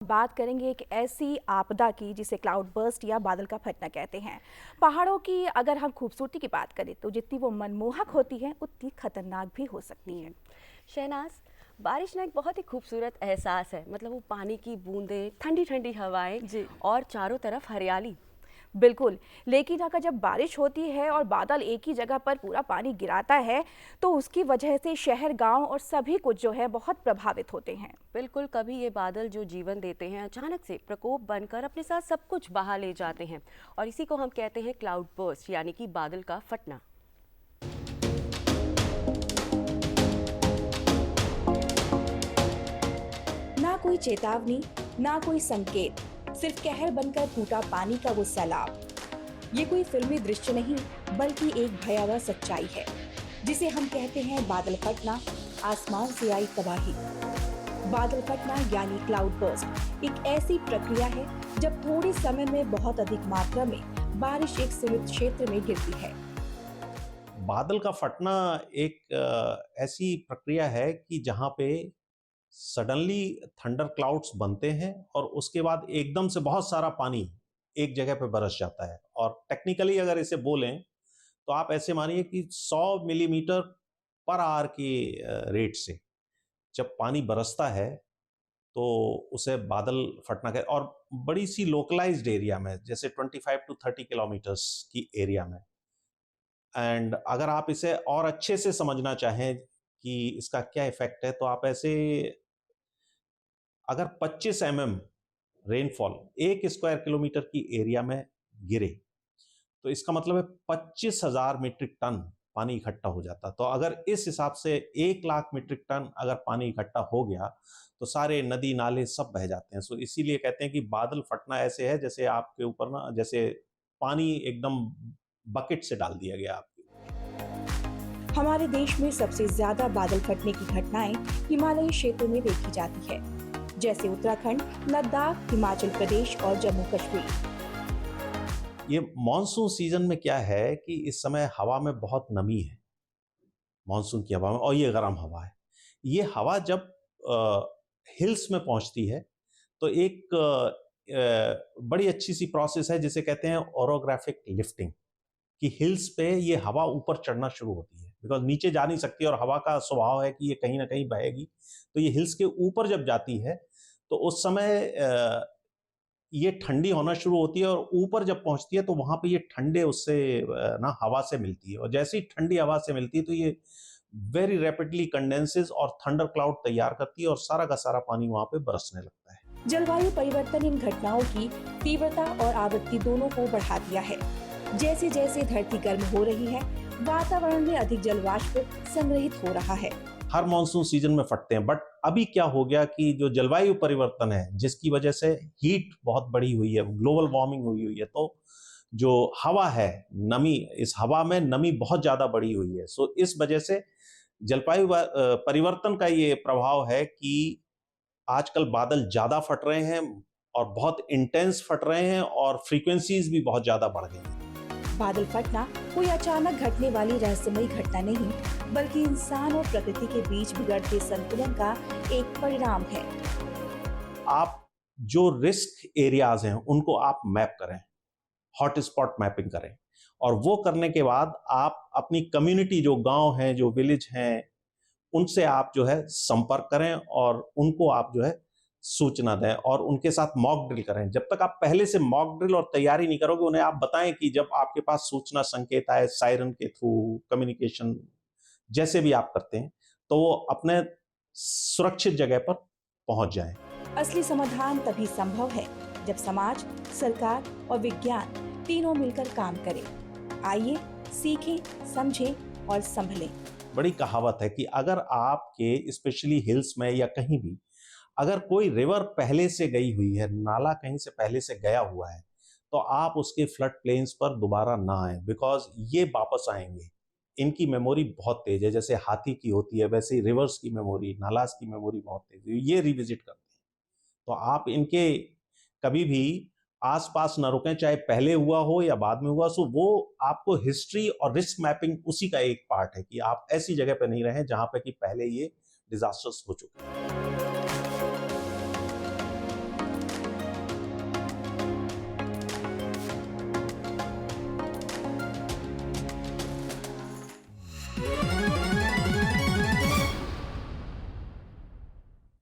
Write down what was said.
बात करेंगे एक ऐसी आपदा की जिसे क्लाउड बर्स्ट या बादल का फटना कहते हैं। पहाड़ों की अगर हम खूबसूरती की बात करें तो जितनी वो मनमोहक होती है उतनी खतरनाक भी हो सकती है। शहनाज, बारिश ना एक बहुत ही खूबसूरत एहसास है। मतलब वो पानी की बूंदें, ठंडी ठंडी हवाएं जी और चारों तरफ हरियाली। बिल्कुल। लेकिन अगर जब बारिश होती है और बादल एक ही जगह पर पूरा पानी गिराता है तो उसकी वजह से शहर, गांव और सभी कुछ जो है बहुत प्रभावित होते हैं। बिल्कुल, कभी ये बादल जो जीवन देते हैं अचानक से प्रकोप बनकर अपने साथ सब कुछ बहा ले जाते हैं, और इसी को हम कहते हैं क्लाउड बर्स्ट, यानी कि बादल का फटना। ना कोई चेतावनी, ना कोई संकेत, सिर्फ कहर बनकर फूटा पानी का वो सैलाब। ये कोई फिल्मी दृश्य नहीं बल्कि एक भयावह सच्चाई है जिसे हम कहते हैं बादल फटना, आसमान से आई तबाही। बादल फटना यानी क्लाउड बर्स्ट एक ऐसी प्रक्रिया है जब थोड़े समय में बहुत अधिक मात्रा में बारिश एक सीमित क्षेत्र में गिरती है। बादल का फटना एक ऐसी प्रक्रिया है कि जहाँ पे सडनली थंडर क्लाउड्स बनते हैं और उसके बाद एकदम से बहुत सारा पानी एक जगह पे बरस जाता है। और टेक्निकली अगर इसे बोलें तो आप ऐसे मानिए कि 100 मिलीमीटर पर आवर की रेट से जब पानी बरसता है तो उसे बादल फटना कहते। और बड़ी सी लोकलाइज्ड एरिया में, जैसे 25 टू 30 किलोमीटर्स की एरिया में। एंड अगर आप इसे और अच्छे से समझना चाहें कि इसका क्या इफेक्ट है, तो आप ऐसे अगर 25 रेनफॉल 1 स्क्वायर किलोमीटर की एरिया में गिरे तो इसका मतलब है 25,000 मीट्रिक टन पानी इकट्ठा हो जाता। तो अगर इस हिसाब से 1 लाख मीट्रिक टन अगर पानी इकट्ठा हो गया तो सारे नदी नाले सब बह जाते हैं। सो इसीलिए कहते हैं कि बादल फटना ऐसे है जैसे आपके ऊपर ना, जैसे पानी एकदम बकेट से डाल दिया गया आपके। हमारे देश में सबसे ज्यादा बादल फटने की घटनाएं हिमालयी क्षेत्र में देखी जाती है, जैसे उत्तराखंड, लद्दाख, हिमाचल प्रदेश और जम्मू कश्मीर। ये मॉनसून सीजन में क्या है कि इस समय हवा में बहुत नमी है, मॉनसून की हवा में, और ये गर्म हवा है। ये हवा जब हिल्स में पहुंचती है तो एक बड़ी अच्छी सी प्रोसेस है जिसे कहते हैं ओरोग्राफिक लिफ्टिंग, कि हिल्स पे ये हवा ऊपर चढ़ना शुरू होती है, बिकॉज नीचे जा नहीं सकती और हवा का स्वभाव है कि ये कहीं ना कहीं बहेगी। तो ये हिल्स के ऊपर जब जाती है तो उस समय ये ठंडी होना शुरू होती है, और ऊपर जब पहुंचती है तो वहां पे ये ठंडे उससे ना हवा से मिलती है, और जैसे ही ठंडी हवा से मिलती है तो ये वेरी रैपिडली कंडेंसेस और थंडर क्लाउड तैयार करती है और सारा का सारा पानी वहां पे बरसने लगता है। जलवायु परिवर्तन इन घटनाओं की तीव्रता और आवृत्ति दोनों को बढ़ा दिया है। जैसे जैसे धरती गर्म हो रही है, वातावरण में अधिक जलवाष्प संग्रहित हो रहा है। हर मॉनसून सीजन में फटते हैं, बट अभी क्या हो गया कि जो जलवायु परिवर्तन है जिसकी वजह से हीट बहुत बढ़ी हुई है, ग्लोबल वार्मिंग हुई हुई है, तो जो हवा है, नमी, इस हवा में नमी बहुत ज्यादा बढ़ी हुई है। सो इस वजह से जलवायु परिवर्तन का ये प्रभाव है कि आजकल बादल ज्यादा फट रहे हैं और बहुत इंटेंस फट रहे हैं और फ्रीक्वेंसीज भी बहुत ज्यादा बढ़ गई हैं। बादल फटना कोई अचानक घटने वाली रहस्यमयी घटना नहीं, बल्कि इंसान और प्रकृति के बीच बिगड़ते संतुलन का एक परिणाम है। आप जो रिस्क एरियाज हैं उनको आप मैप करें, हॉट स्पॉट मैपिंग करें, और वो करने के बाद आप अपनी कम्युनिटी, जो गांव हैं, जो विलेज हैं, उनसे आप जो है संपर्क करें और उनको आप जो है सूचना दें और उनके साथ मॉक ड्रिल करें। जब तक आप पहले से मॉक ड्रिल और तैयारी नहीं करोगे, उन्हें आप बताएं कि जब आपके पास सूचना संकेत आए, सायरन के थ्रू, कम्युनिकेशन जैसे भी आप करते हैं, तो वो अपने सुरक्षित जगह पर पहुंच जाएं। असली समाधान तभी संभव है जब समाज, सरकार और विज्ञान तीनों मिलकर काम करें। आइए सीखें, समझें और संभलें। बड़ी कहावत है कि अगर आपके स्पेशली हिल्स में या कहीं भी अगर कोई रिवर पहले से गई हुई है, नाला कहीं से पहले से गया हुआ है, तो आप उसके फ्लड प्लेन्स पर दोबारा ना आए, बिकॉज ये वापस आएंगे। इनकी मेमोरी बहुत तेज है, जैसे हाथी की होती है वैसे ही रिवर्स की मेमोरी, नालास की मेमोरी बहुत तेज है, ये रिविजिट करते हैं। तो आप इनके कभी भी आसपास न रुकें, चाहे पहले हुआ हो या बाद में हुआ। सो वो आपको हिस्ट्री और रिस्क मैपिंग उसी का एक पार्ट है कि आप ऐसी जगह पर नहीं रहें जहां पे कि पहले ये डिजास्टर्स हो चुके हैं।